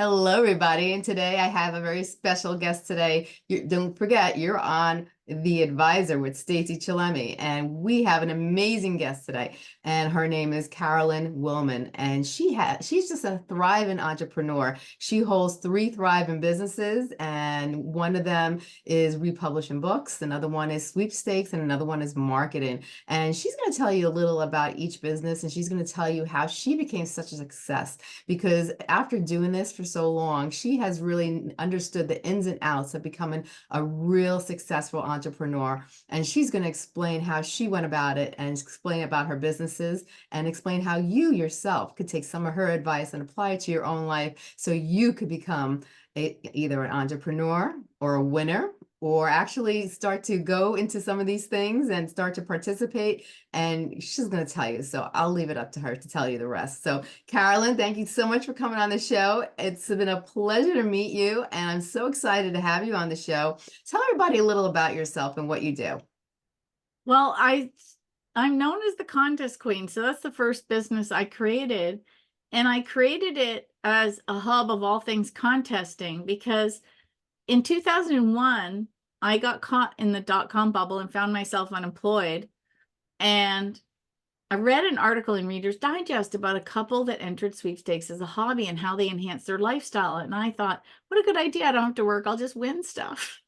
Hello, everybody. And today I have a very special guest today. Don't forget, you're on The Advisor with Stacey Chillemi. And we have an amazing guest today. And her name is Carolyn Wilman. And she's just a thriving entrepreneur. She holds 3 thriving businesses. And one of them is republishing books. Another one is sweepstakes. And another one is marketing. And she's going to tell you a little about each business. And she's going to tell you how she became such a success. Because after doing this for so long, she has really understood the ins and outs of becoming a real successful entrepreneur. And she's going to explain how she went about it and explain about her businesses and explain how you yourself could take some of her advice and apply it to your own life so you could become either an entrepreneur or a winner, or actually start to go into some of these things and start to participate. And she's going to tell you. So I'll leave it up to her to tell you the rest. So Carolyn, thank you so much for coming on the show. It's been a pleasure to meet you. And I'm so excited to have you on the show. Tell everybody a little about yourself and what you do. Well, I'm known as the contest queen. So that's the first business I created. And I created it as a hub of all things contesting because in 2001, I got caught in the dot-com bubble and found myself unemployed. And I read an article in Reader's Digest about a couple that entered sweepstakes as a hobby and how they enhanced their lifestyle. And I thought, what a good idea. I don't have to work. I'll just win stuff.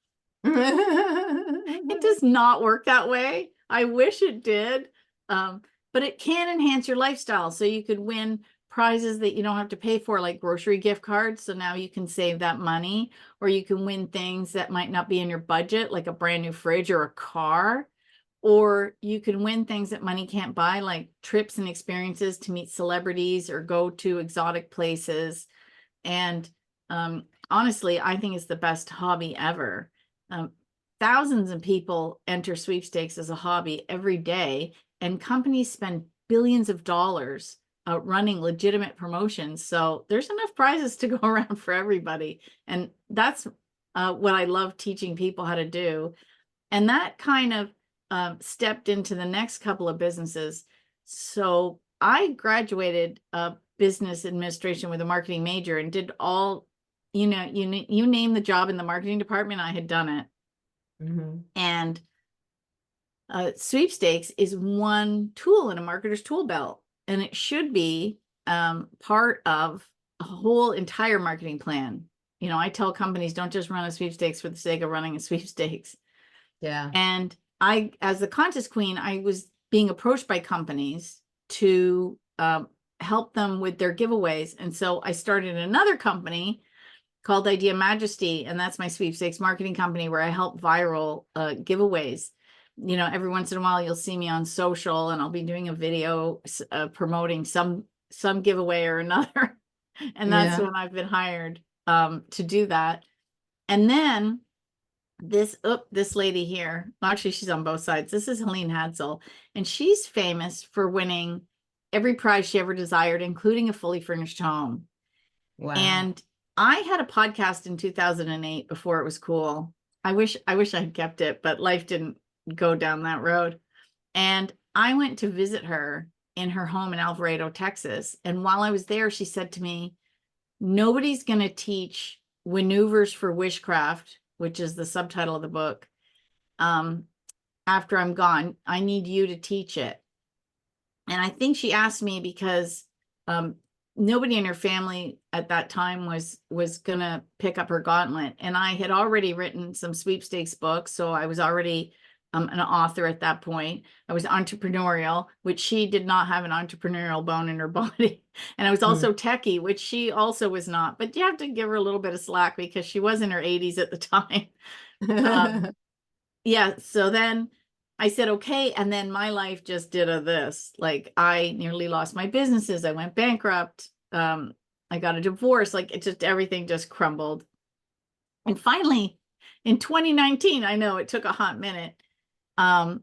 It does not work that way. I wish it did. But it can enhance your lifestyle. So you could win prizes that you don't have to pay for, like grocery gift cards. So now you can save that money, or you can win things that might not be in your budget, like a brand new fridge or a car, or you can win things that money can't buy, like trips and experiences to meet celebrities or go to exotic places. And honestly, I think it's the best hobby ever. Thousands of people enter sweepstakes as a hobby every day, and companies spend billions of dollars running legitimate promotions. So there's enough prizes to go around for everybody. And that's what I love teaching people how to do. And that kind of stepped into the next couple of businesses. So I graduated business administration with a marketing major and did all, you name the job in the marketing department, I had done it. Mm-hmm. And sweepstakes is one tool in a marketer's tool belt. And it should be part of a whole entire marketing plan. I tell companies, don't just run a sweepstakes for the sake of running a sweepstakes. Yeah. And I, as the contest queen, I was being approached by companies to help them with their giveaways. And so I started another company called Idea Majesty. And that's my sweepstakes marketing company where I help viral giveaways. Every once in a while you'll see me on social and I'll be doing a video promoting some giveaway or another. And that's when I've been hired to do that. And then this lady here, actually she's on both sides. This is Helene Hadsel, and she's famous for winning every prize she ever desired, including a fully furnished home. Wow. And I had a podcast in 2008 before it was cool. I wish I had kept it, but life didn't go down that road. And I went to visit her in her home in Alvarado, Texas. And while I was there, she said to me, nobody's going to teach Maneuvers for Wishcraft, which is the subtitle of the book, after I'm gone. I need you to teach it. And I think she asked me because nobody in her family at that time was going to pick up her gauntlet. And I had already written some sweepstakes books. So I was already an author at that point. I was entrepreneurial, which she did not have an entrepreneurial bone in her body. And I was also techie, which she also was not. But you have to give her a little bit of slack because she was in her 80s at the time. Yeah. So then I said, okay. And then my life just did this. Like I nearly lost my businesses. I went bankrupt. I got a divorce. Like everything just crumbled. And finally, in 2019, I know it took a hot minute. 9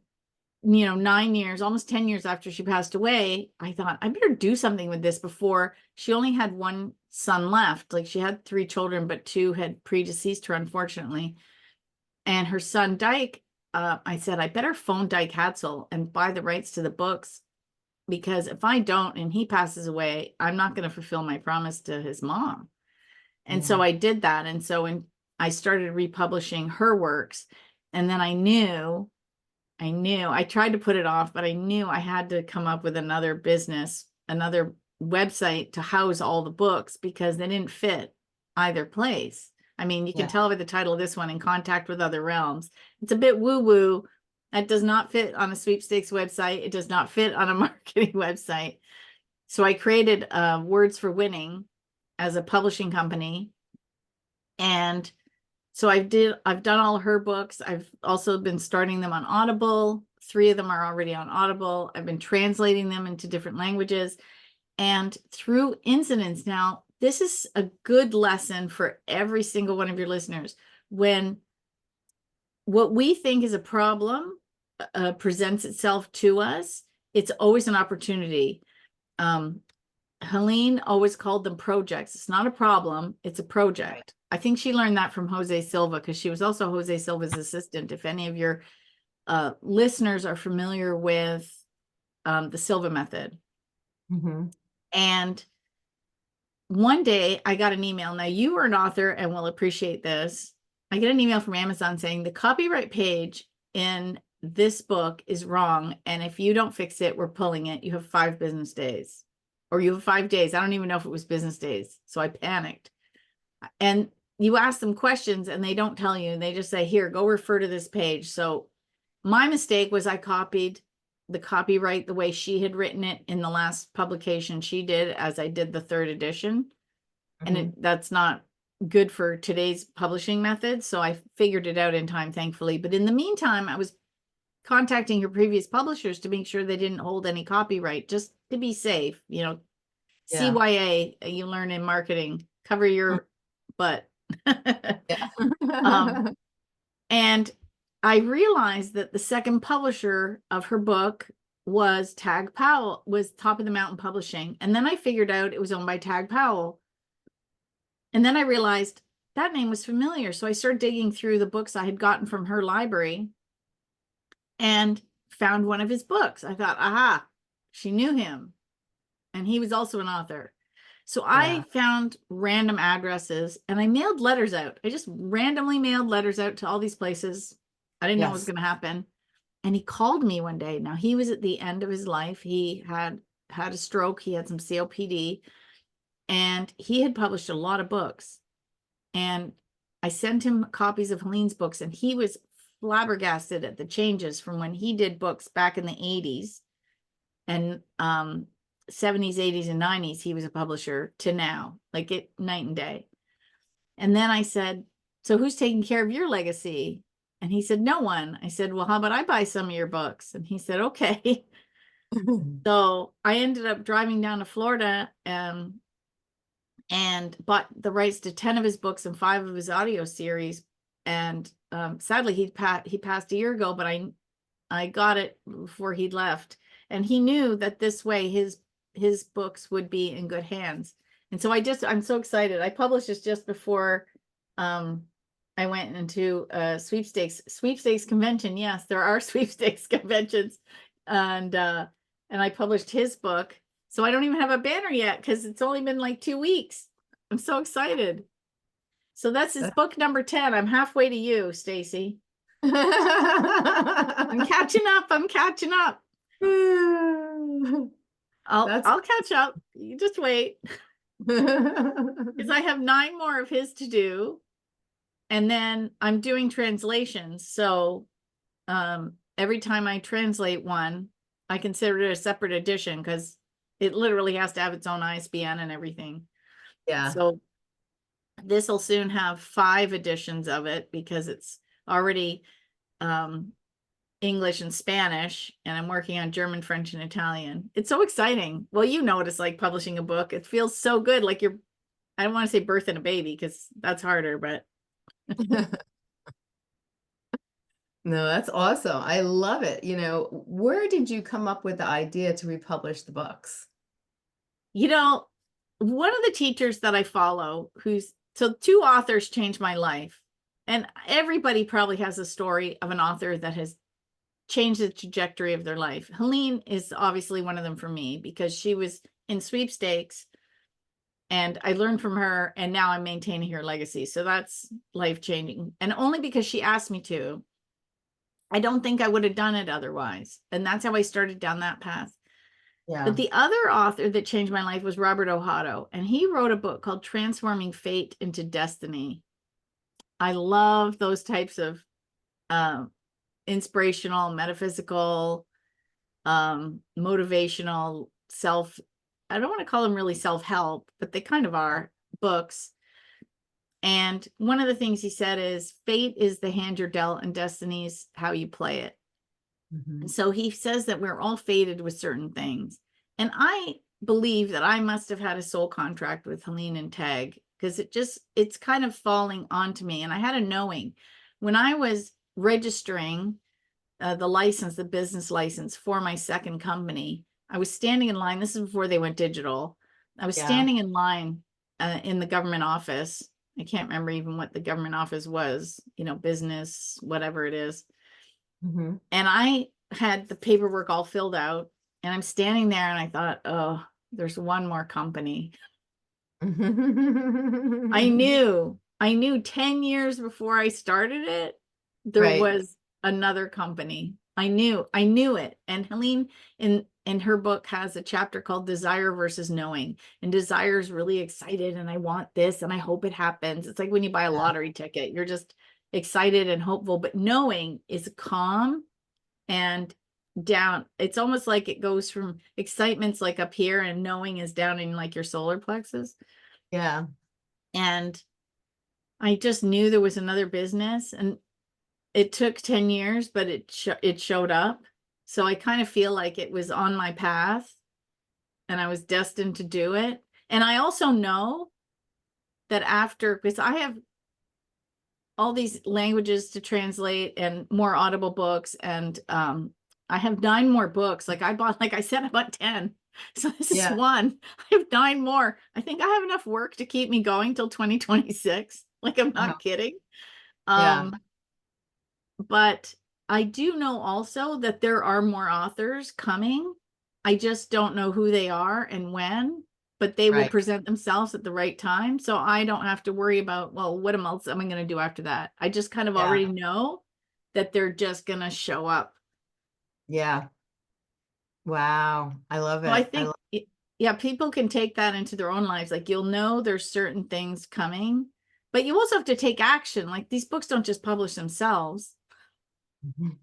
years, almost 10 years after she passed away, I thought I better do something with this before. She only had one son left. Like she had 3 children, but 2 had predeceased her, unfortunately. And her son, Dyke, I said, I better phone Dyke Hadsel and buy the rights to the books, because if I don't and he passes away, I'm not going to fulfill my promise to his mom. And so I did that. And so I started republishing her works. And then I tried to put it off, but I knew I had to come up with another business, another website to house all the books because they didn't fit either place. I mean, you can tell by the title of this one, In Contact with Other Realms. It's a bit woo-woo. That does not fit on a sweepstakes website. It does not fit on a marketing website. So I created Words for Winning as a publishing company. And so I've done all her books. I've also been starting them on Audible. 3 of them are already on Audible. I've been translating them into different languages. And through incidents, now, this is a good lesson for every single one of your listeners. When what we think is a problem presents itself to us, it's always an opportunity. Helene always called them projects. It's not a problem, it's a project. Right. I think she learned that from Jose Silva because she was also Jose Silva's assistant. If any of your listeners are familiar with the Silva method. And one day I got an email. Now, you are an author and will appreciate this. I get an email from Amazon saying the copyright page in this book is wrong. And if you don't fix it, we're pulling it. You have 5 business days. Or you have 5 days. I don't even know if it was business days. So I panicked. And you ask them questions and they don't tell you. They just say, here, go refer to this page. So my mistake was I copied the copyright the way she had written it in the last publication she did, as I did the 3rd edition. And that's not good for today's publishing methods. So I figured it out in time, thankfully. But in the meantime, I was contacting your previous publishers to make sure they didn't hold any copyright, just to be safe. You know, CYA, you learn in marketing, cover your butt. And I realized that the second publisher of her book was Tag Powell, was Top of the Mountain Publishing. And then I figured out it was owned by Tag Powell. And then I realized that name was familiar. So I started digging through the books I had gotten from her library and found one of his books. I thought, aha, she knew him. And he was also an author. So I found random addresses and I mailed letters out. I just randomly mailed letters out to all these places. I didn't know what was going to happen. And he called me one day. Now, he was at the end of his life. He had a stroke. He had some COPD. And he had published a lot of books. And I sent him copies of Helene's books. And he was flabbergasted at the changes from when he did books back in the 80s and 70s, 80s, and 90s. He was a publisher to now, like it night and day. And then I said, so who's taking care of your legacy? And he said, no one. I said, well, how about I buy some of your books? And he said, okay. So I ended up driving down to Florida and bought the rights to 10 of his books and 5 of his audio series. And sadly, he passed a year ago, but I got it before he left. And he knew that this way his books would be in good hands. And so I'm so excited. I published this just before I went into a sweepstakes convention. Yes, there are sweepstakes conventions. And I published his book. So I don't even have a banner yet because it's only been like 2 weeks. I'm so excited. So that's his book number 10. I'm halfway to you, Stacey. I'm catching up. I'll catch up. You just wait. Because I have 9 more of his to do. And then I'm doing translations. So every time I translate one, I consider it a separate edition because it literally has to have its own ISBN and everything. Yeah. So this will soon have 5 editions of it because it's already English and Spanish, and I'm working on German, French, and Italian. It's so exciting. Well, you know what it's like publishing a book. It feels so good. Like I don't want to say birthing a baby because that's harder, but. No, that's awesome. I love it. You know, where did you come up with the idea to republish the books? You know, one of the teachers that I follow so 2 authors changed my life. And everybody probably has a story of an author that has changed the trajectory of their life. Helene is obviously one of them for me because she was in sweepstakes And I learned from her, and now I'm maintaining her legacy. So that's life-changing. And only because she asked me to. I don't think I would have done it otherwise. And that's how I started down that path. Yeah. But the other author that changed my life was Robert Ohotto, and he wrote a book called Transforming Fate into Destiny. I love those types of inspirational, metaphysical, motivational, I don't want to call them really self-help, but they kind of are, books. And one of the things he said is, fate is the hand you're dealt, and destiny's how you play it. Mhm. And so he says that we're all fated with certain things. And I believe that I must have had a soul contract with Helene and Tag, because it's kind of falling onto me. And I had a knowing when I was registering the business license for my second company. I was standing in line. This is before they went digital. I was Yeah. standing in line in the government office. I can't remember even what the government office was, business, whatever it is. Mhm. And I had the paperwork all filled out, and I'm standing there, and I thought, oh, there's one more company. I knew 10 years before I started it, there Right. was another company. I knew it. And Helene in her book has a chapter called Desire versus Knowing. And desire is really excited, and I want this, and I hope it happens. It's like when you buy a Yeah. lottery ticket, you're just excited and hopeful, but knowing is calm and down. It's almost like it goes from excitement's like up here, and knowing is down in like your solar plexus. Yeah. And I just knew there was another business, and it took 10 years, but it showed up. So I kind of feel like it was on my path, and I was destined to do it. And I also know that because I have all these languages to translate and more Audible books, and I have 9 more books. Like I said, I bought 10. So this is Yeah. one. I have 9 more. I think I have enough work to keep me going till 2026. Like, I'm Uh-huh. not kidding. Yeah. But I do know also that there are more authors coming. I just don't know who they are and when, but they will Right. present themselves at the right time. So I don't have to worry about, well, what else am I going to do after that? I just kind of Yeah. already know that they're just going to show up. Yeah. Wow. I love So I it. I think, love yeah, people can take that into their own lives. Like, you'll know there's certain things coming, but you also have to take action. Like, these books don't just publish themselves. Mhm.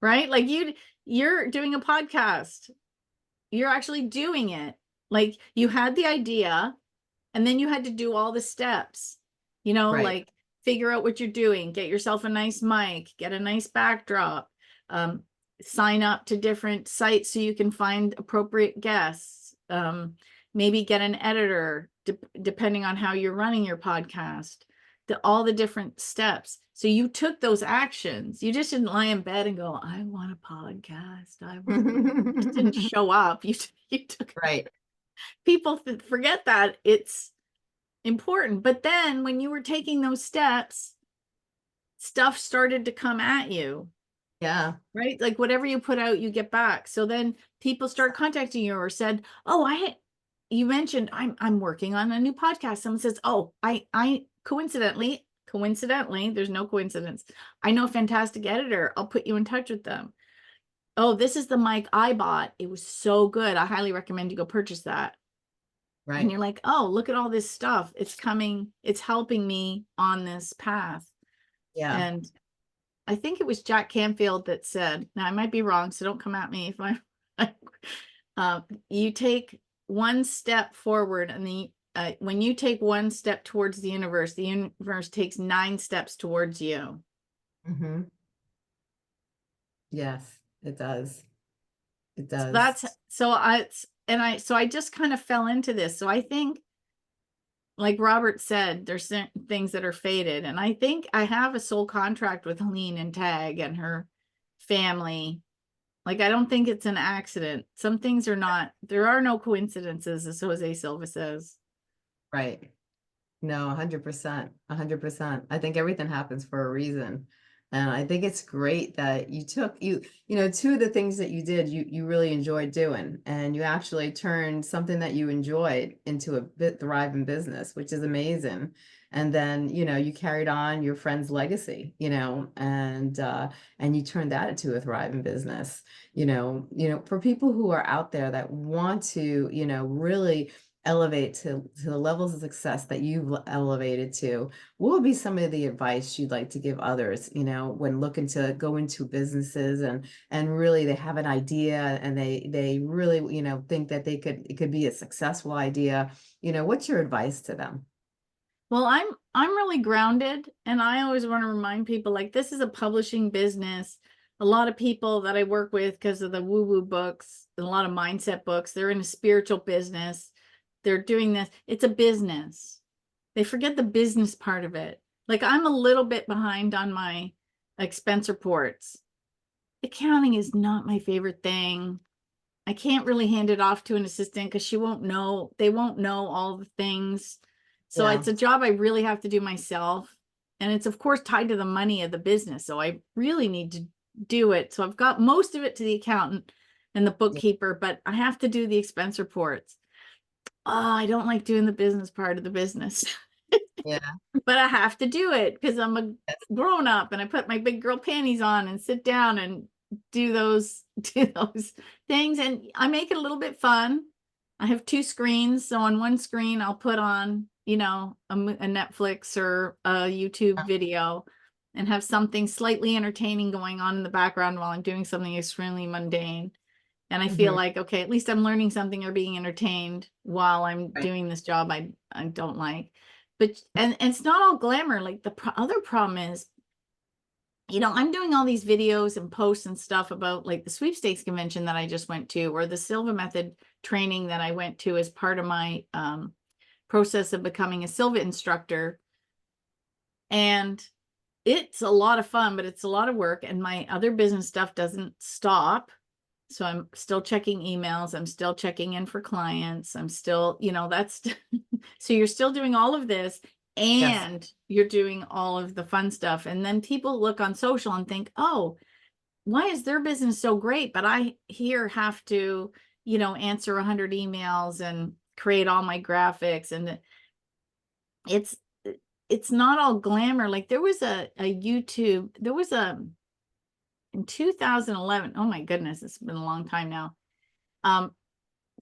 Right? Like, you're doing a podcast. You're actually doing it. Like, you had the idea, and then you had to do all the steps, Right. like figure out what you're doing, get yourself a nice mic, get a nice backdrop, sign up to different sites so you can find appropriate guests, maybe get an editor, depending on how you're running your podcast, all the different steps. So you took those actions. You just didn't lie in bed and go, I want a podcast. You just didn't show up. You took Right. people forget that it's important. But then when you were taking those steps, stuff started to come at you. Yeah. Right? Like, whatever you put out, you get back. So then people start contacting you, or said, oh, you mentioned I'm working on a new podcast. Someone says, oh, I coincidentally, there's no coincidence, I know a fantastic editor. I'll put you in touch with them. Oh, this is the mic I bought. It was so good. I highly recommend you go purchase that. And Right. you're like, oh, look at all this stuff. It's coming. It's helping me on this path. Yeah. And I think it was Jack Canfield that said, now I might be wrong, so don't come at me if you take one step forward, and when you take one step towards the universe takes 9 steps towards you. Mm-hmm. Yes, it does. It So does. I just kind of fell into this. So I think, like Robert said, there's certain things that are fated. And I think I have a soul contract with Helene and Tag and her family. Like, I don't think it's an accident. Some things are not, there are no coincidences, as Jose Silva says. Right. No, 100%. 100%. I think everything happens for a reason. And I think it's great that two of the things that you did, you really enjoyed doing, and you actually turned something that you enjoyed into a bit thriving business, which is amazing. And then, you carried on your friend's legacy, and you turned that into a thriving business. For people who are out there that want to, really elevate to the levels of success that you've elevated to, what would be some of the advice you'd like to give others, when looking to go into businesses and really they have an idea and they really, think that it could be a successful idea, what's your advice to them? Well, I'm really grounded, and I always want to remind people, like, this is a publishing business. A lot of people that I work with, because of the woo-woo books and a lot of mindset books, they're in a spiritual business. They're doing this. It's a business. They forget the business part of it. Like, I'm a little bit behind on my expense reports. Accounting is not my favorite thing. I can't really hand it off to an assistant because they won't know all the things. So Yeah. it's a job I really have to do myself. And it's of course tied to the money of the business. So I really need to do it. So I've got most of it to the accountant and the bookkeeper, but I have to do the expense reports. Oh, I don't like doing the business part of the business. Yeah. But I have to do it because I'm a grown up, and I put my big girl panties on and sit down and do those things, and I make it a little bit fun. I have two screens, so on one screen I'll put on, a Netflix or a YouTube video and have something slightly entertaining going on in the background while I'm doing something extremely mundane. And I feel Mhm. like, okay, at least I'm learning something or being entertained while I'm Right. doing this job I don't like. But and it's not all glamour. Like, the other problem is, I'm doing all these videos and posts and stuff about, like, the sweepstakes convention that I just went to, or the Silva method training that I went to as part of my process of becoming a Silva instructor. And it's a lot of fun, but it's a lot of work. And my other business stuff doesn't stop. So I'm still checking emails. I'm still checking in for clients. I'm still, that's so you're still doing all of this, Yes. and you're doing all of the fun stuff. And then people look on social and think, oh, why is their business so great? But I here have to, answer 100 emails and create all my graphics. And it's, it's not all glamour. Like, there was a YouTube, there was in 2011, oh my goodness, it's been a long time now.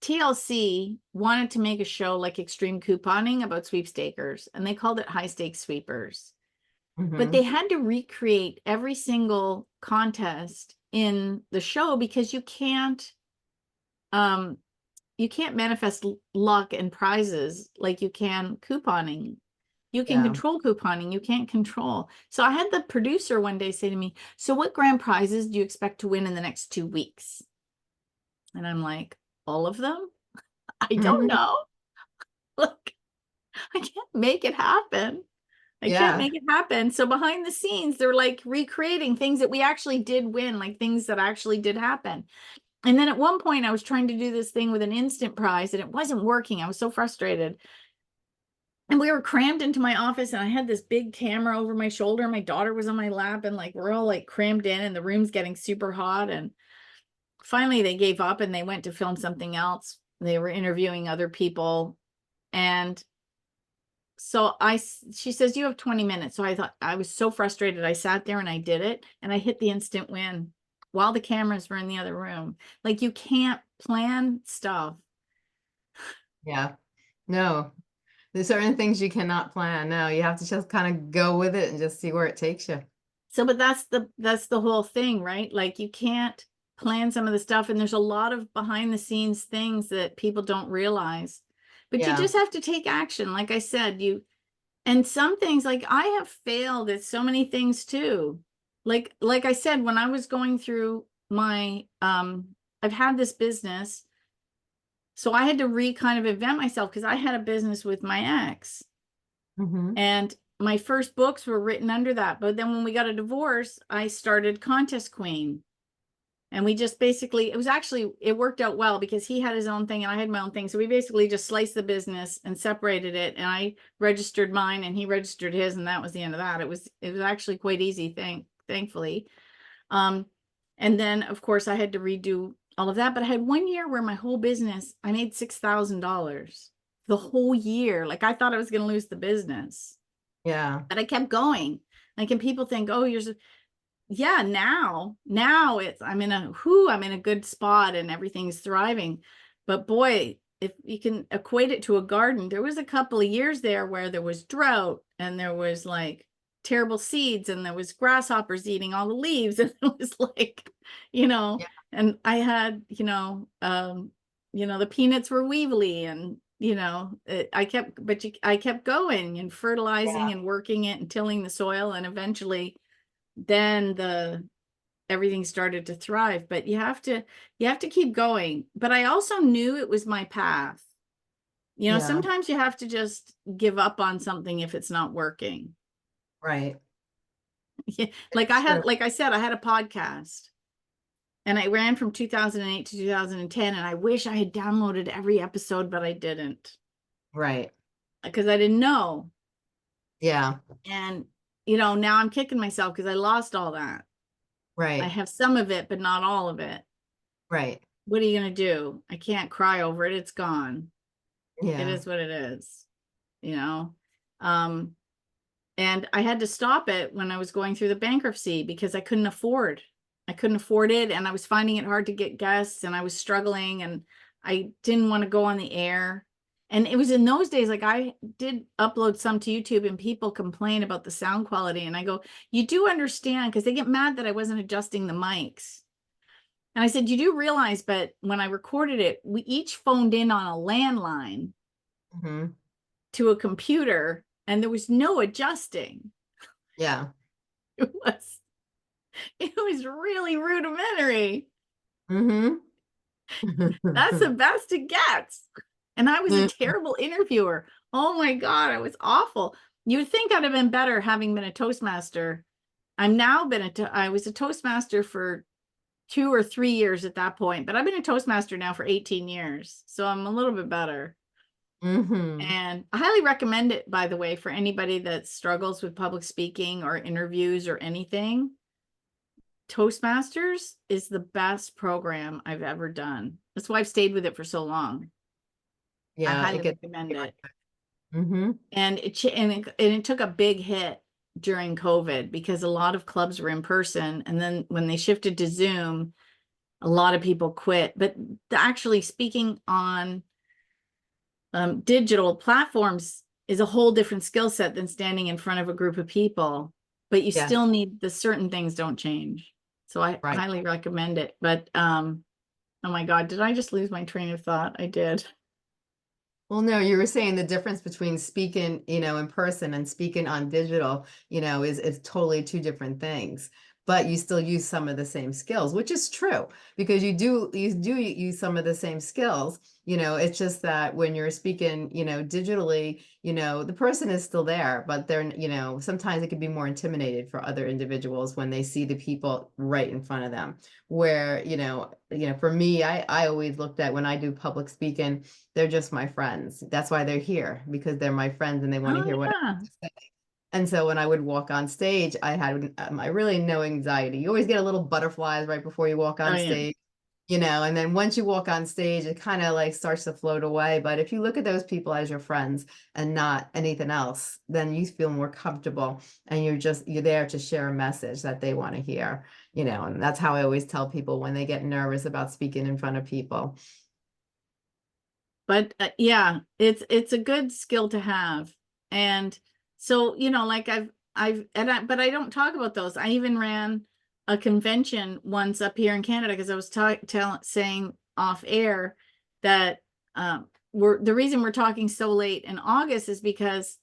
TLC wanted to make a show like Extreme Couponing about sweepstakers, and they called it High Stakes Sweepers. But they Mhm. had to recreate every single contest in the show because you can't manifest luck and prizes like you can couponing. You can Yeah. control couponing, you can't control. So I had the producer one day say to me, so what grand prizes do you expect to win in the next 2 weeks? And I'm like, all of them? I don't Mhm. know. Look, I can't make it happen. I can't Yeah. make it happen. So behind the scenes, they're like recreating things that we actually did win, like things that actually did happen. And then at one point, I was trying to do this thing with an instant prize, and it wasn't working. I was so frustrated. And we were crammed into my office, and I had this big camera over my shoulder. And my daughter was on my lap, and like we're all like crammed in, and the room's getting super hot. And finally, they gave up and they went to film something else. They were interviewing other people. And so she says, you have 20 minutes. So I thought, I was so frustrated. I sat there and I did it, and I hit the instant win while the cameras were in the other room. Like, you can't plan stuff. Yeah. No, there's certain things you cannot plan. No, you have to just kind of go with it and just see where it takes you. So, but that's the whole thing, right? Like, you can't plan some of the stuff, and there's a lot of behind the scenes things that people don't realize. But you Yeah. just have to take action. Like I said, and some things, like, I have failed at so many things too. Like I said, when I was going through my I've had this business, so I had to kind of invent myself because I had a business with my ex, Hmm. and my first books were written under that. But then when we got a divorce, I started Contest Queen. And we just basically, it worked out well because he had his own thing and I had my own thing. So we basically just sliced the business and separated it. And I registered mine and he registered his, and that was the end of that. It was actually quite easy, thank thankfully. And then of course I had to redo all of that, but I had 1 year where my whole business, I made $6,000 the whole year. Like I thought I was going to lose the business, Yeah. but I kept going. Like, and people think, oh, yeah, now I'm in a good spot and everything's thriving. But boy, if you can equate it to a garden, there was a couple of years there where there was drought and there was like terrible seeds and there was grasshoppers eating all the leaves. And it was like, Yeah. and I had, the peanuts were weevily and, I kept going and fertilizing Yeah. and working it and tilling the soil. And eventually then everything started to thrive. But you have to keep going. But I also knew it was my path. Yeah. Sometimes you have to just give up on something if it's not working. Right. Yeah. True. Like I said, I had a podcast and I ran from 2008 to 2010. And I wish I had downloaded every episode, but I didn't Right. because I didn't know. Yeah. And, now I'm kicking myself because I lost all that. I Right. have some of it, but not all of it. Right. What are you going to do? I can't cry over it. It's gone. It Yeah. is what it is, you know? And I had to stop it when I was going through the bankruptcy because I couldn't afford it. And I was finding it hard to get guests and I was struggling and I didn't want to go on the air. And it was in those days, like I did upload some to YouTube and people complain about the sound quality. And I go, you do understand, because they get mad that I wasn't adjusting the mics. And I said, you do realize, but when I recorded it, we each phoned in on a landline Hmm. to a computer and there was no adjusting. Yeah. It was really rudimentary. Hmm. That's the best it gets. And I was a terrible interviewer. Oh my God, I was awful. You would think I'd have been better having been a Toastmaster. I was a Toastmaster for 2 or 3 years at that point, but I've been a Toastmaster now for 18 years. So I'm a little bit better. Hmm. And I highly recommend it, by the way, for anybody that struggles with public speaking or interviews or anything. Toastmasters is the best program I've ever done. That's why I've stayed with it for so long. I Yeah. It highly gets. recommend it. Hmm. And it took a big hit during COVID because a lot of clubs were in person. And then when they shifted to Zoom, a lot of people quit. But actually speaking on digital platforms is a whole different skill set than standing in front of a group of people. But you Yes. still need the certain things don't change. So I Right. highly recommend it. But oh my God, did I just lose my train of thought? I did. Well, no, you were saying the difference between speaking, in person and speaking on digital, is totally two different things. But you still use some of the same skills, which is true because you do use some of the same skills. It's just that when you're speaking, digitally, the person is still there, but they're, sometimes it can be more intimidated for other individuals when they see the people right in front of them. Where, for me, I always looked at when I do public speaking, they're just my friends. That's why they're here, because they're my friends and they want to Oh hear what I yeah. have to say. And so when I would walk on stage, I had I really no anxiety. You always get a little butterflies right before you walk Oh on yeah. stage, and then once you walk on stage, it kind of like starts to float away. But if you look at those people as your friends and not anything else, then you feel more comfortable and you're there to share a message that they want to hear, and that's how I always tell people when they get nervous about speaking in front of people. But yeah, it's a good skill to have. And so, like but I don't talk about those. I even ran a convention once up here in Canada because I was saying off air that the reason we're talking so late in August is because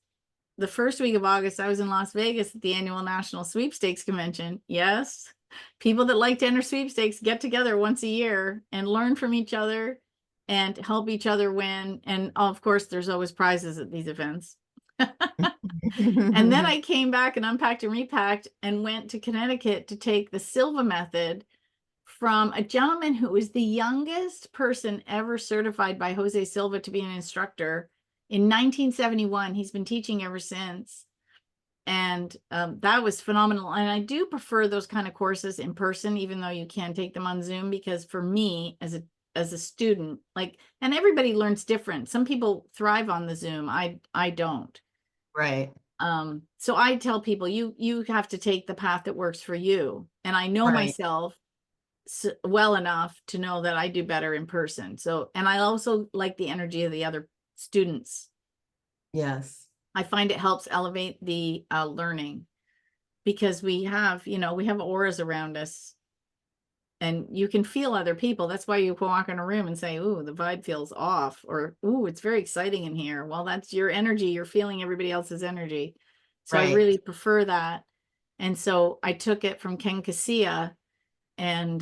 the first week of August I was in Las Vegas at the annual National Sweepstakes Convention. Yes, people that like to enter sweepstakes get together once a year and learn from each other and help each other win. And of course, there's always prizes at these events. And then I came back and unpacked and repacked and went to Connecticut to take the Silva method from a gentleman who was the youngest person ever certified by Jose Silva to be an instructor in 1971. He's been teaching ever since. And that was phenomenal. And I do prefer those kind of courses in person, even though you can take them on Zoom, because for me as a student, like, and everybody learns different. Some people thrive on the Zoom. I don't. Right. So I tell people you have to take the path that works for you. And I know Right. myself well enough to know that I do better in person. So, and I also like the energy of the other students. Yes. I find it helps elevate the learning, because we have, we have auras around us, and you can feel other people. That's why you can walk in a room and say, "Ooh, the vibe feels off," or "Ooh, it's very exciting in here." Well, that's your energy. You're feeling everybody else's energy. So I Right. really prefer that. And so I took it from Ken Casilla, and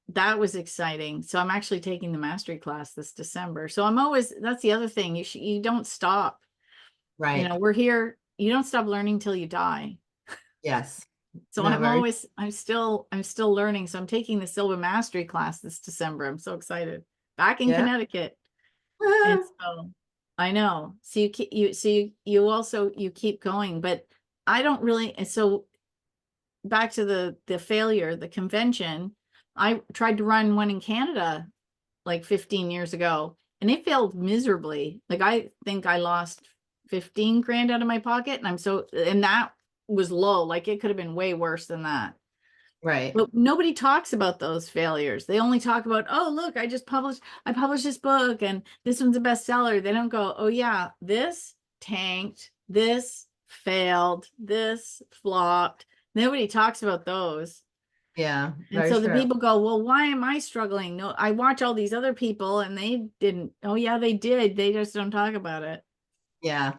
that was exciting. So I'm actually taking the mastery class this December. So I'm always, that's the other thing. You don't stop. Right. We're here. You don't stop learning till you die. Yes. So No, I'm very. always, I'm still learning. So I'm taking the Silver Mastery class this December. I'm so excited. Back in Yeah. Connecticut. And so I know. So you also, you keep going, but I don't really, and so back to the failure, the convention, I tried to run one in Canada like 15 years ago, and it failed miserably. Like, I think I lost 15 grand out of my pocket, and that was low. Like, it could have been way worse than that. Right. But nobody talks about those failures. They only talk about, oh, look, I published this book and this one's a bestseller. They don't go, oh yeah, this tanked, this failed, this flopped. Nobody talks about those. Yeah. And Very so the true. people go, well, why am I struggling? No, I watch all these other people and they didn't. Oh yeah, they did. They just don't talk about it. Yeah.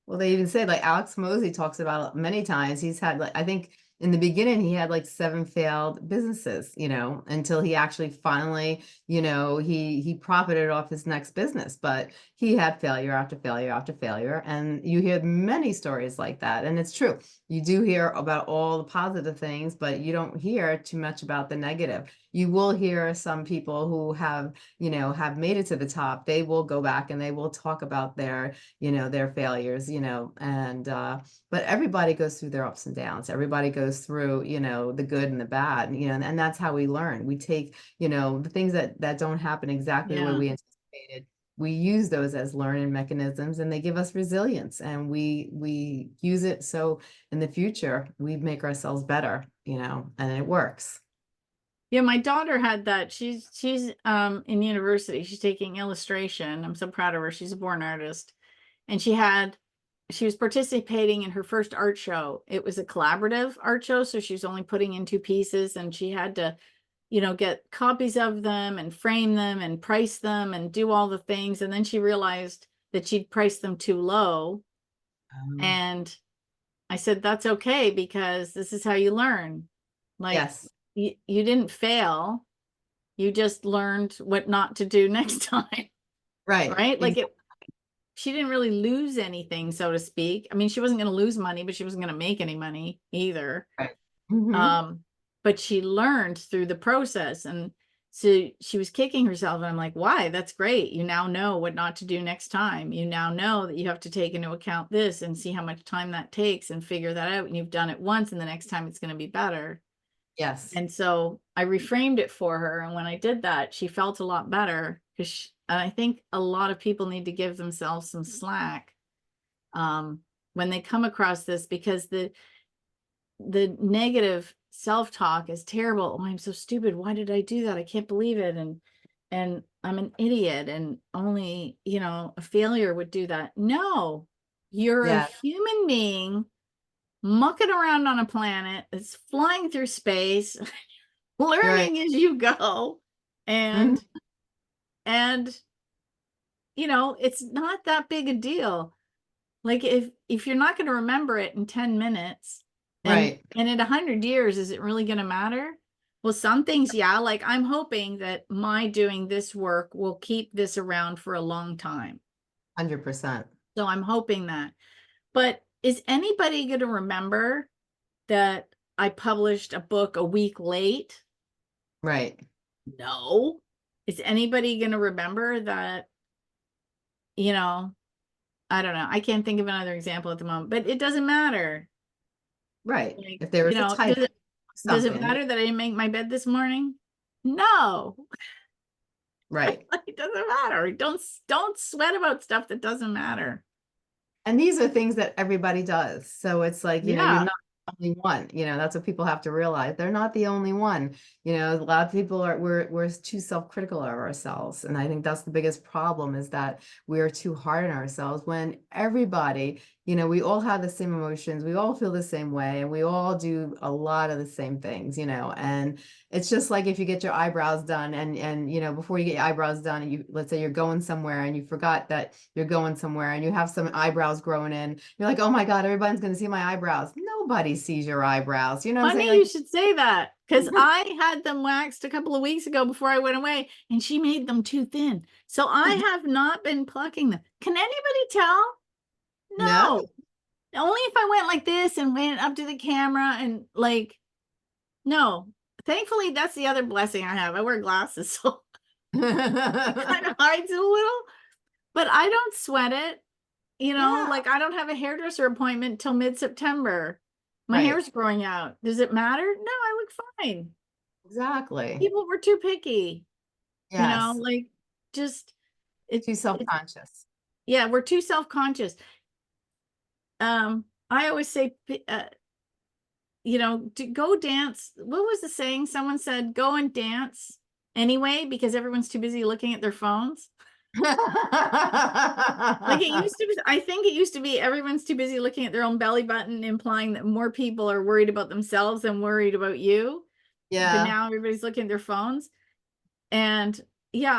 Well, they even said like Alex Mosley talks about it many times. He's had like, I think in the beginning he had like 7 failed businesses, until he actually finally, he profited off his next business. But he had failure after failure after failure. And you hear many stories like that. And it's true. You do hear about all the positive things, but you don't hear too much about the negative. You will hear some people who have made it to the top. They will go back and they will talk about their failures, and but everybody goes through their ups and downs. Everybody goes through, the good and the bad, and that's how we learn. We take, the things that don't happen exactly the way Yeah. we anticipated. We use those as learning mechanisms, and they give us resilience, and we use it so in the future we make ourselves better, and it works. Yeah, my daughter had that. She's in university. She's taking illustration. I'm so proud of her. She's a born artist. And she was participating in her first art show. It was a collaborative art show, so she was only putting in 2 pieces, and she had to, get copies of them and frame them and price them and do all the things. And then she realized that she'd priced them too low. Um, And I said, that's okay, because this is how you learn. Like, yes, you didn't fail. You just learned what not to do next time. right. Right? Like, she didn't really lose anything, so to speak. I mean, she wasn't going to lose money, but she wasn't going to make any money either. Right. Hmm. But she learned through the process. And so she was kicking herself. And I'm like, why? That's great. You now know what not to do next time. You now know that you have to take into account this and see how much time that takes and figure that out. And you've done it once, and the next time it's going to be better. Yes. And so I reframed it for her. And when I did that, she felt a lot better, and I think a lot of people need to give themselves some slack when they come across this, because the negative self-talk is terrible. Oh, I'm so stupid. Why did I do that? I can't believe it. And I'm an idiot, and only, a failure would do that. No, you're a Yeah. human being mucking around on a planet that's flying through space, Right. learning as you go. Mhm. And it's not that big a deal. Like, if you're not going to remember it in 10 minutes, and Right. in 100 years, is it really going to matter? Well, some things, yeah. Like, I'm hoping that my doing this work will keep this around for a long time. 100%. So I'm hoping that. But is anybody going to remember that I published a book a week late? Right. No. Is anybody going to remember that, you know, I don't know. I can't think of another example at the moment, but it doesn't matter. Right. Like, If there was a typo, does it something, matter that I didn't make my bed this morning? No, right. it doesn't matter. Don't sweat about stuff that doesn't matter. And these are things that everybody does. So it's like, you're Yeah. not the only one. That's what people have to realize. They're not the only one. A lot of people we're too self-critical of ourselves. And I think that's the biggest problem, is that we are too hard on ourselves, when everybody, we all have the same emotions, we all feel the same way, and we all do a lot of the same things, and it's just like if you get your eyebrows done, and before you get your eyebrows done, let's say you're going somewhere and you forgot that you're going somewhere, and you have some eyebrows growing in, you're like, oh my God, everybody's going to see my eyebrows. Nobody sees your eyebrows. You know what I'm saying? Funny Like, you should say that, because I had them waxed a couple of weeks ago before I went away, and she made them too thin. So I have not been plucking them. Can anybody tell? no. No. Only if I went like this and went up to the camera and like, no. Thankfully, that's the other blessing I have. I wear glasses, so it kind of hides it a little, but I don't sweat it. Yeah, Like I don't have a hairdresser appointment till mid-September. My right. hair's growing out. Does it matter? No, I look fine. Exactly. People were too picky, Yes. like just Too it self-conscious. yeah, we're too self-conscious. I always say to go dance. What was the saying? Someone said, go and dance anyway, because everyone's too busy looking at their phones. Like it used to be, I think it used to be everyone's too busy looking at their own belly button, implying that more people are worried about themselves than worried about you. But Yeah. now everybody's looking at their phones. And yeah,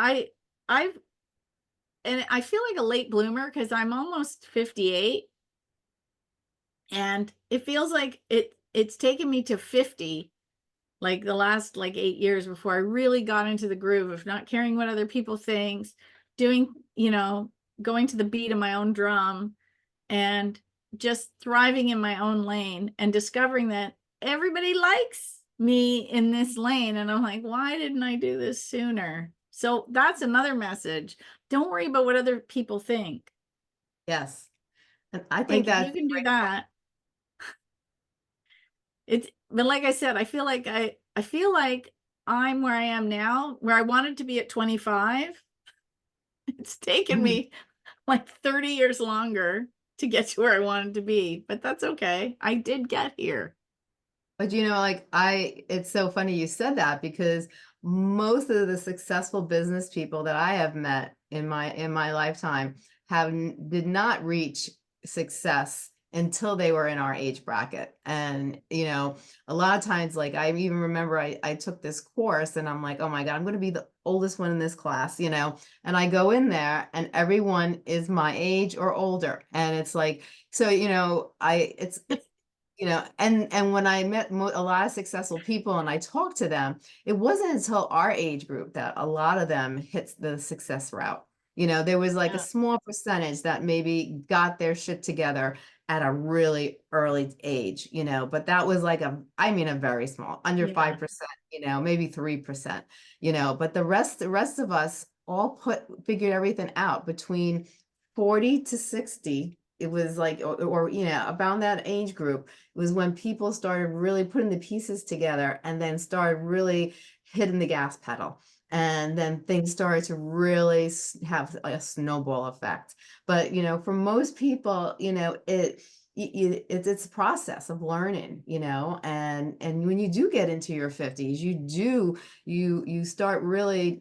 I've, and I feel like a late bloomer because I'm almost 58. And it feels like it's taken me to 50, like the last like 8 years, before I really got into the groove of not caring what other people think, doing, going to the beat of my own drum, and just thriving in my own lane, and discovering that everybody likes me in this lane. And I'm like, why didn't I do this sooner? So that's another message. Don't worry about what other people think. Yes. And I think Like if that's you can do that, but like I said, I feel like I'm where I am now, where I wanted to be at 25. It's taken great. me like 30 years longer to get to where I wanted to be, but that's okay. I did get here. But like it's so funny you said that, because most of the successful business people that I have met in my lifetime did not reach success until they were in our age bracket. And a lot of times, like I even remember I took this course, and I'm like, oh my God, I'm going to be the oldest one in this class, and I go in there and everyone is my age or older. And it's like, so and when I met a lot of successful people and I talked to them, it wasn't until our age group that a lot of them hit the success route. There was like a Yeah. small percentage that maybe got their shit together at a really early age, but that was like a very small, under Yeah. 5%, maybe 3%, but the rest of us all figured everything out between 40 to 60. It was like, or around that age group was when people started really putting the pieces together, and then started really hitting the gas pedal. And then things started to really have a snowball effect. But, for most people, it's a process of learning, and when you do get into your 50s, you start really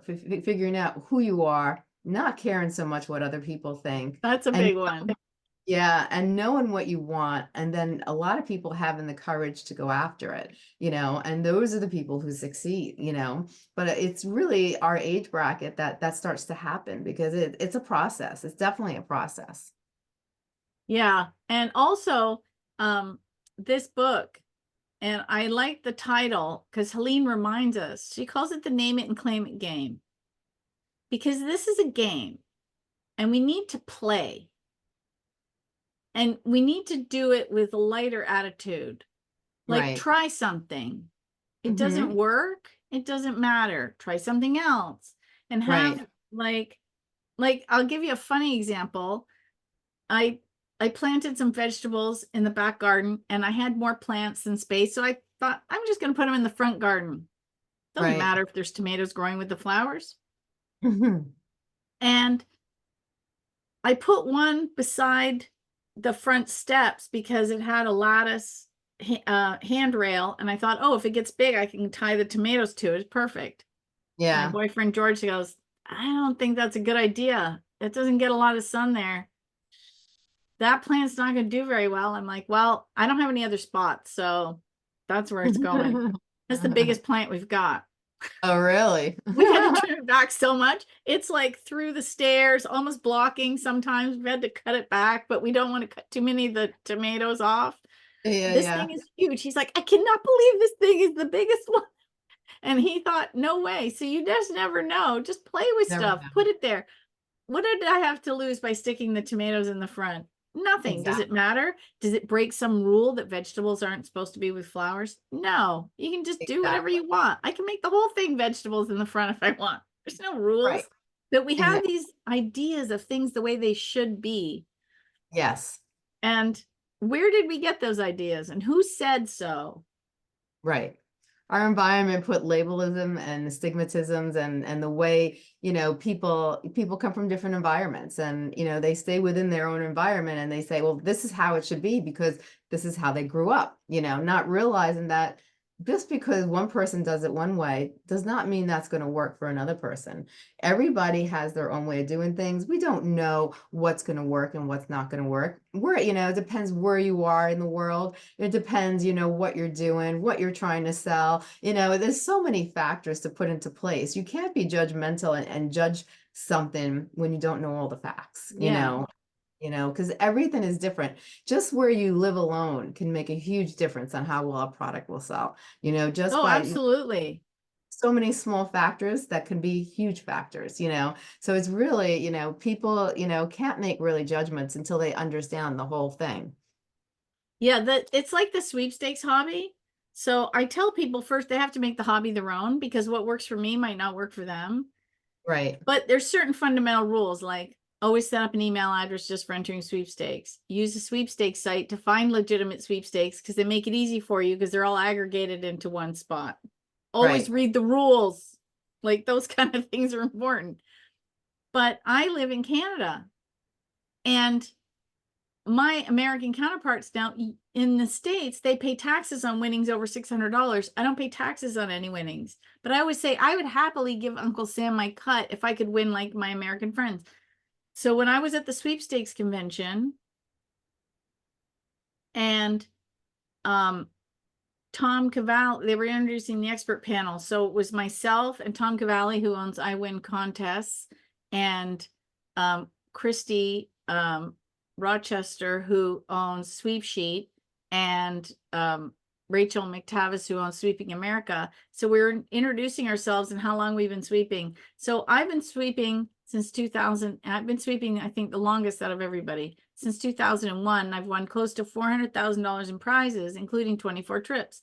figuring out who you are, not caring so much what other people think. That's a And big one. yeah, and knowing what you want, and then a lot of people having the courage to go after it, and those are the people who succeed, but it's really our age bracket that starts to happen, because it's a process. It's definitely a process. Yeah. And also, this book, and I like the title because Helene reminds us, she calls it the name it and claim it game. Because this is a game and we need to play. And we need to do it with a lighter attitude. Like Right. try something. It doesn't Hmm. work. It doesn't matter. Try something else. And have Right. like I'll give you a funny example. I planted some vegetables in the back garden, and I had more plants than space. So I thought, I'm just going to put them in the front garden. Doesn't Right. matter if there's tomatoes growing with the flowers. Mhm. And I put one beside the front steps because it had a lattice handrail. And I thought, oh, if it gets big, I can tie the tomatoes to it. It's perfect. My Yeah. boyfriend George goes, I don't think that's a good idea. It doesn't get a lot of sun there. That plant's not going to do very well. I'm like, well, I don't have any other spots, so that's where it's going. That's the biggest plant we've got. Oh, really? We've had to trim it back so much. It's like through the stairs, almost blocking sometimes. We've had to cut it back, but we don't want to cut too many of the tomatoes off. Yeah, This yeah. thing is huge. He's like, I cannot believe this thing is the biggest one. And he thought, no way. So you just never know. Just play with Never stuff. know. Put it there. What did I have to lose by sticking the tomatoes in the front? Nothing. Does it Exactly. matter? Does it break some rule that vegetables aren't supposed to be with flowers? No, you can just do whatever Exactly. you want. I can make the whole thing vegetables in the front if I want. There's no rules. Right. But we have Exactly. these ideas of things the way they should be. Yes. And where did we get those ideas? And who said so? Right. Our environment put labelism and stigmatisms and the way, people come from different environments and, they stay within their own environment and they say, well, this is how it should be because this is how they grew up, not realizing that just because one person does it one way does not mean that's going to work for another person. Everybody has their own way of doing things. We don't know what's going to work and what's not going to work. It depends where you are in the world. It depends, what you're doing, what you're trying to sell. There's so many factors to put into place. You can't be judgmental and judge something when you don't know all the facts, Yeah. because everything is different. Just where you live alone can make a huge difference on how well a product will sell, just Oh, by absolutely. so many small factors that can be huge factors, so it's really, people, can't make really judgments until they understand the whole thing. Yeah, it's like the sweepstakes hobby. So I tell people first they have to make the hobby their own because what works for me might not work for them. Right. But there's certain fundamental rules like always set up an email address just for entering sweepstakes. Use a sweepstakes site to find legitimate sweepstakes because they make it easy for you because they're all aggregated into one spot. Always Right. read the rules. Like those kind of things are important. But I live in Canada and my American counterparts now in the States, they pay taxes on winnings over $600. I don't pay taxes on any winnings, but I always say I would happily give Uncle Sam my cut if I could win like my American friends. So when I was at the sweepstakes convention and Tom Cavalli, they were introducing the expert panel. So it was myself and Tom Cavalli, who owns I Win Contests, and Christy Rochester, who owns Sweep Sheet, and Rachel McTavish, who owns Sweeping America. So we were introducing ourselves and how long we've been sweeping. So I've been sweeping since 2000. I've been sweeping, I think, the longest out of everybody since 2001. I've won close to $400,000 in prizes, including 24 trips.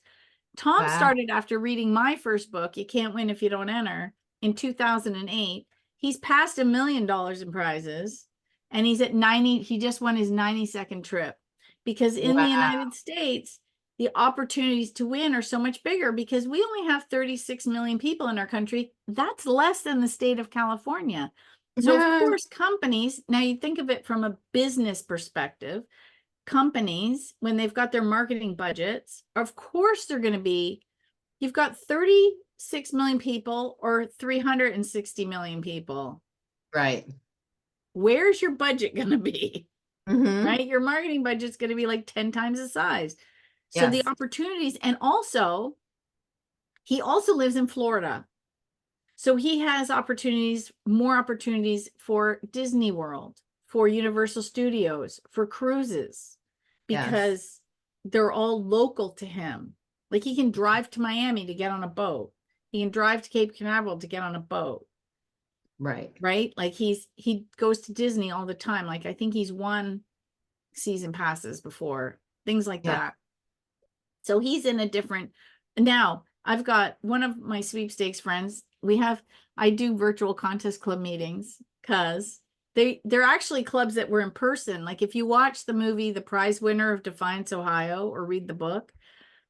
Tom Wow. started after reading my first book, You Can't Win If You Don't Enter, in 2008. He's passed $1 million in prizes, and he's at 90. He just won his 92nd trip because in the Wow. United States, the opportunities to win are so much bigger because we only have 36 million people in our country. That's less than the state of California. So, of course, companies, now you think of it from a business perspective, companies, when they've got their marketing budgets, of course they're going to be, you've got 36 million people or 360 million people. Right. Where's your budget going to be? Mm-hmm. Right? Your marketing budget's going to be like 10 times the size. So the Yes. opportunities, and also, he also lives in Florida. So he has opportunities, more opportunities for Disney World, for Universal Studios, for cruises, Yes. because they're all local to him. Like he can drive to Miami to get on a boat. He can drive to Cape Canaveral to get on a boat. Right. Right? Like he goes to Disney all the time. Like I think he's won season passes before, things like Yeah. that. So he's in a different, now I've got one of my sweepstakes friends. I do virtual contest club meetings because they're actually clubs that were in person. Like if you watch the movie The Prize Winner of Defiance, Ohio, or read the book,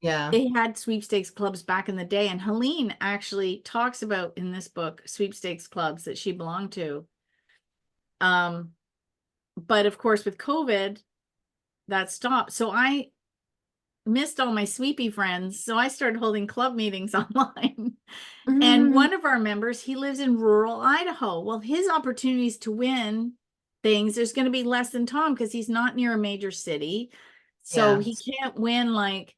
Yeah. they had sweepstakes clubs back in the day. And Helene actually talks about in this book sweepstakes clubs that she belonged to. But of course, with COVID, that stopped. So I missed all my sweepy friends. So I started holding club meetings online. And Mhm. one of our members, he lives in rural Idaho. Well, his opportunities to win things, there's going to be less than Tom because he's not near a major city. So Yeah. he can't win like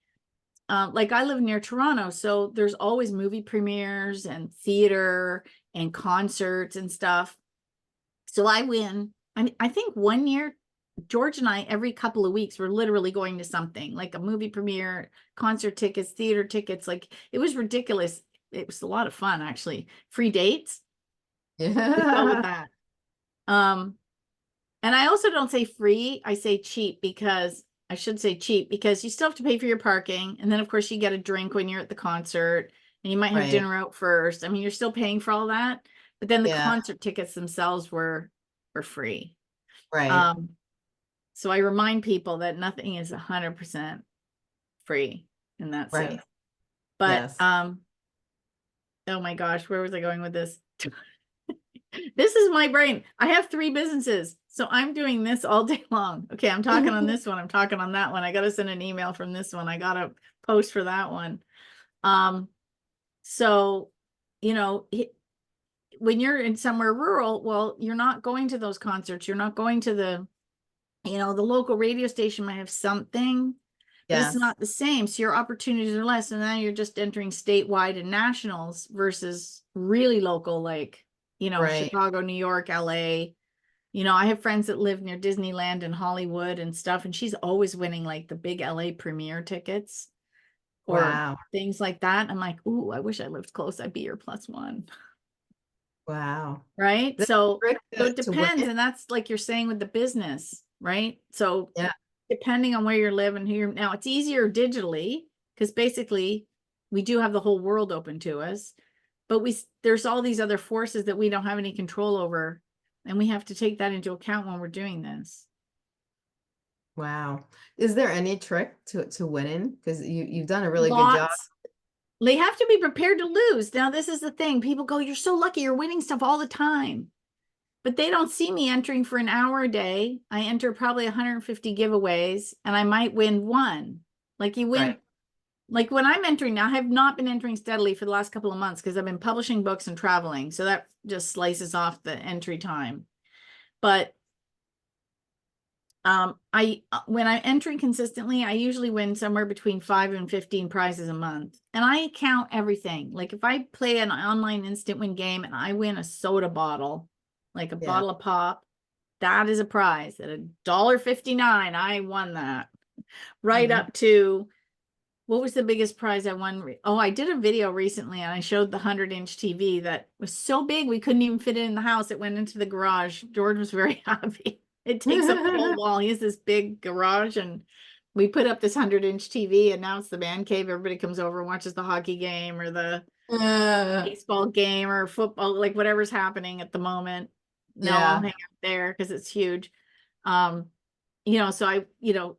I live near Toronto. So there's always movie premieres and theater and concerts and stuff. So I win. I think one year, George and I, every couple of weeks, we're literally going to something like a movie premiere, concert tickets, theater tickets. Like it was ridiculous. It was a lot of fun, actually. Free dates as well with Yeah. that. Um, and I also don't say free, I say cheap because I should say cheap because you still have to pay for your parking. And then, of course, you get a drink when you're at the concert and you might have Right. dinner out first. I mean, you're still paying for all that. But then the Yeah. concert tickets themselves were free. Right. Um, so I remind people that nothing is 100% free in that Right. sense. But Yes. oh my gosh, where was I going with this? This is my brain. I have 3 businesses. So I'm doing this all day long. Okay, I'm talking on this one. I'm talking on that one. I got to send an email from this one. I got to post for that one. So, you know, when you're in somewhere rural, well, you're not going to those concerts. You're not going to the, the local radio station might have something, but it's Yes. not the same. So your opportunities are less. And now you're just entering statewide and nationals versus really local, like, Right. Chicago, New York, LA. I have friends that live near Disneyland and Hollywood and stuff, and she's always winning like the big LA premiere tickets or Wow. things like that. I'm like, ooh, I wish I lived close. I'd be your +1. Wow. Right. The So, trick it to win depends. it. And that's like you're saying with the business, right? So Yeah. depending on where you're living here now, it's easier digitally because basically we do have the whole world open to us, but there's all these other forces that we don't have any control over. And we have to take that into account when we're doing this. Wow. Is there any trick to winning? Because you've done a really good job. Lots. They have to be prepared to lose. Now, this is the thing. People go, you're so lucky. You're winning stuff all the time. But they don't see me entering for an hour a day. I enter probably 150 giveaways and I might win one. Like you win, Right. like when I'm entering now, I have not been entering steadily for the last couple of months because I've been publishing books and traveling. So that just slices off the entry time. But when I'm entering consistently, I usually win somewhere between 5 and 15 prizes a month. And I count everything. Like if I play an online instant win game and I win a soda bottle, like a Yeah. bottle of pop, that is a prize at $1.59. I won that. Right Mhm. up to what was the biggest prize I won? Oh, I did a video recently and I showed the 100-inch TV that was so big we couldn't even fit it in the house. It went into the garage. George was very happy. It takes up the whole wall. He has this big garage and we put up this 100-inch TV and now it's the man cave. Everybody comes over and watches the hockey game or the baseball game or football, like whatever's happening at the moment. No, I'll Yeah. hang out there because it's huge. So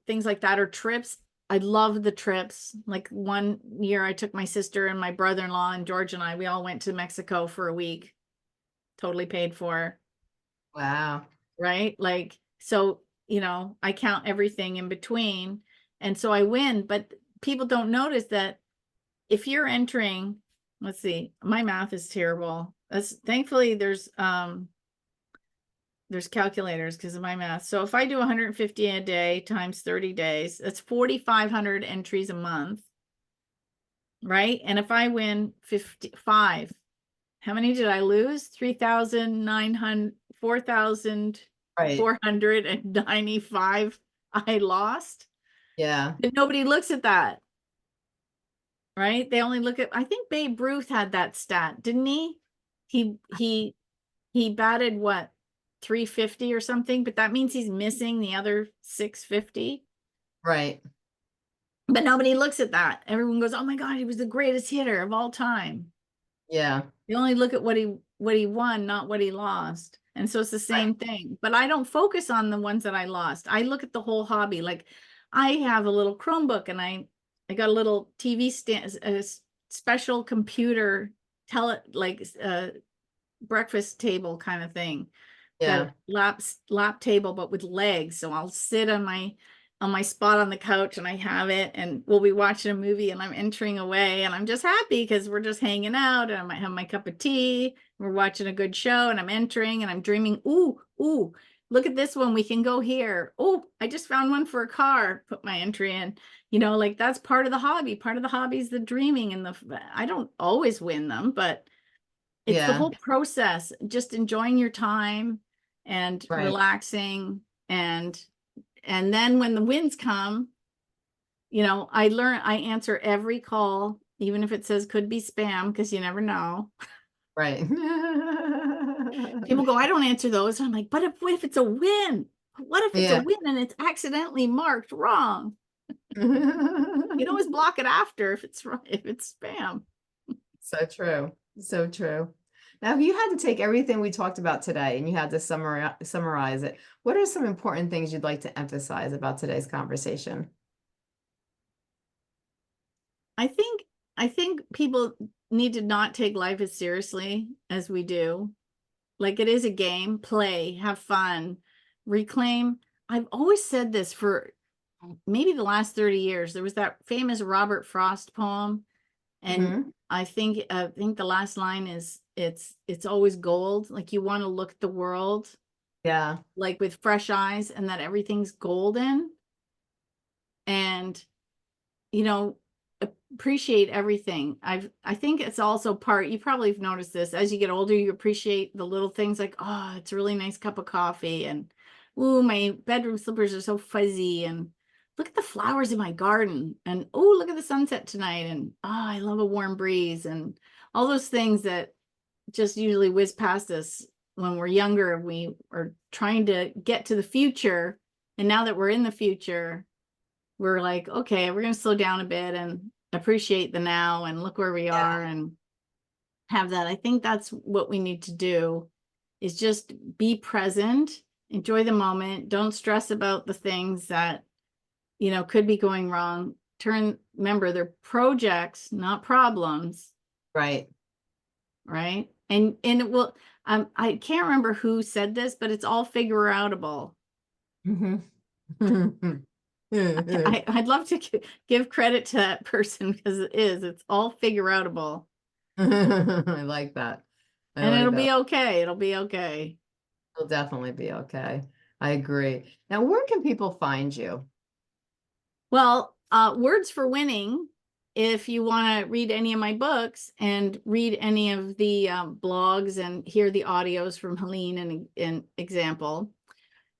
things like that or trips. I love the trips. Like one year I took my sister and my brother-in-law and George and we all went to Mexico for a week, totally paid for, Wow. right? Like, so, I count everything in between. And so I win, but people don't notice that if you're entering, let's see, my math is terrible. Thankfully there's calculators because of my math. So if I do 150 a day times 30 days, that's 4,500 entries a month, right? And if I win 55, how many did I lose? 3,900, Right. 4,495 I lost. Yeah. And nobody looks at that, right? They only look at, I think Babe Ruth had that stat, didn't he? He batted what, 350 or something, but that means he's missing the other 650. Right. But nobody looks at that. Everyone goes, "Oh my God, he was the greatest hitter of all time." Yeah. You only look at what he won, not what he lost. And so it's the same thing, but I don't focus on the ones that I lost. I look at the whole hobby. Like I have a little Chromebook and I got a little TV stand, a special computer, breakfast table kind of thing, Yeah. that lap table, but with legs. So I'll sit on my spot on the couch and I have it, and we'll be watching a movie and I'm entering away and I'm just happy because we're just hanging out and I might have my cup of tea. We're watching a good show and I'm entering and I'm dreaming. Ooh, look at this one. We can go here. Oh, I just found one for a car. Put my entry in. Like that's part of the hobby. Part of the hobby is the dreaming and I don't always win them, but it's the Yeah. whole process, just enjoying your time and Right. relaxing. And then when the wins come, I answer every call, even if it says could be spam, because you never know. Right. People go, I don't answer those. I'm like, but if it's a win? What if it's a Yeah. win and it's accidentally marked wrong? You always block it after if it's spam. So true. So true. Now, if you had to take everything we talked about today and you had to summarize it, what are some important things you'd like to emphasize about today's conversation? I think people need to not take life as seriously as we do. Like it is a game, play, have fun, reclaim. I've always said this for maybe the last 30 years. There was that famous Robert Frost poem, and Hmm. I think the last line is it's always gold. Like you want to look at the world Yeah. like with fresh eyes and that everything's golden, and you know appreciate everything. I think it's also part, you probably have noticed this, as you get older you appreciate the little things, like, oh, it's a really nice cup of coffee, and ooh, my bedroom slippers are so fuzzy, and look at the flowers in my garden, and oh, look at the sunset tonight, and oh, I love a warm breeze, and all those things that just usually whiz past us when we're younger. We are trying to get to the future, and now that we're in the future, we're like, okay, we're going to slow down a bit and appreciate the now and look where we Yeah. are and have that. I think that's what we need to do, is just be present, enjoy the moment. Don't stress about the things that, could be going wrong. Remember, they're projects, not problems, Right. right? And it will, I can't remember who said this, but it's all figure outable. Hmm. I'd love to give credit to that person, because it's all figure outable, I like that. I and like it'll that. be okay. It'll be okay. It'll definitely be okay. I agree. Now, where can people find you? Well, Words for Winning, if you want to read any of my books and read any of the blogs and hear the audios from Helene and example.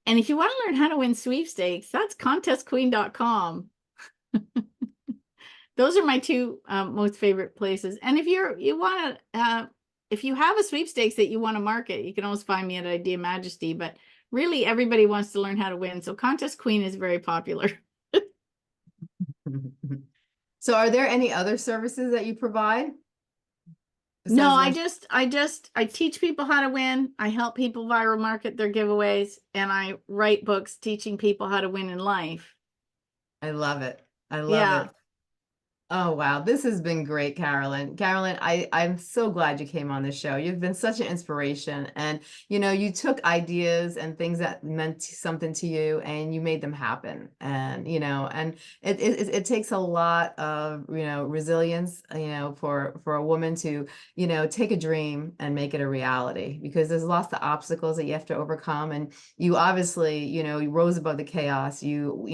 And if you want to learn how to win sweepstakes, that's contestqueen.com. Those are my two most favorite places. And if you want to, if you have a sweepstakes that you want to market, you can always find me at Idea Majesty. But really, everybody wants to learn how to win. So Contest Queen is very popular. So, are there any other services that you provide No, besides one? I teach people how to win. I help people viral market their giveaways, and I write books teaching people how to win in life. I love it. I love Yeah. it. Oh, wow. This has been great, Carolyn. Carolyn, I'm so glad you came on the show. You've been such an inspiration. And, you took ideas and things that meant something to you and you made them happen. And it takes a lot of, resilience, for a woman to, take a dream and make it a reality, because there's lots of obstacles that you have to overcome. And you obviously, you rose above the chaos. You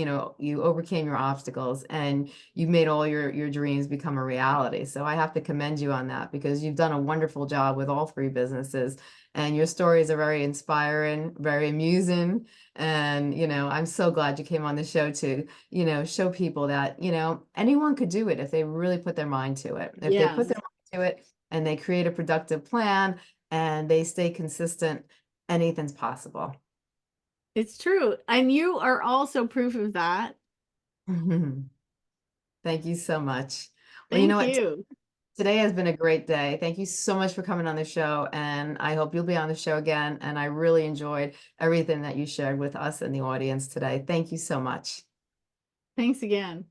overcame your obstacles and you made all your dreams become a reality. So I have to commend you on that, because you've done a wonderful job with all three businesses, and your stories are very inspiring, very amusing. And, I'm so glad you came on the show to, show people that, anyone could do it if they really put their mind to it. If they put Yes, their mind to it and they create a productive plan and they stay consistent, anything's possible. it's true. And you are also proof of that. Thank you so much. Well, you know Thank what? you. Today has been a great day. Thank you so much for coming on the show, and I hope you'll be on the show again. And I really enjoyed everything that you shared with us and the audience today. Thank you so much. Thanks again.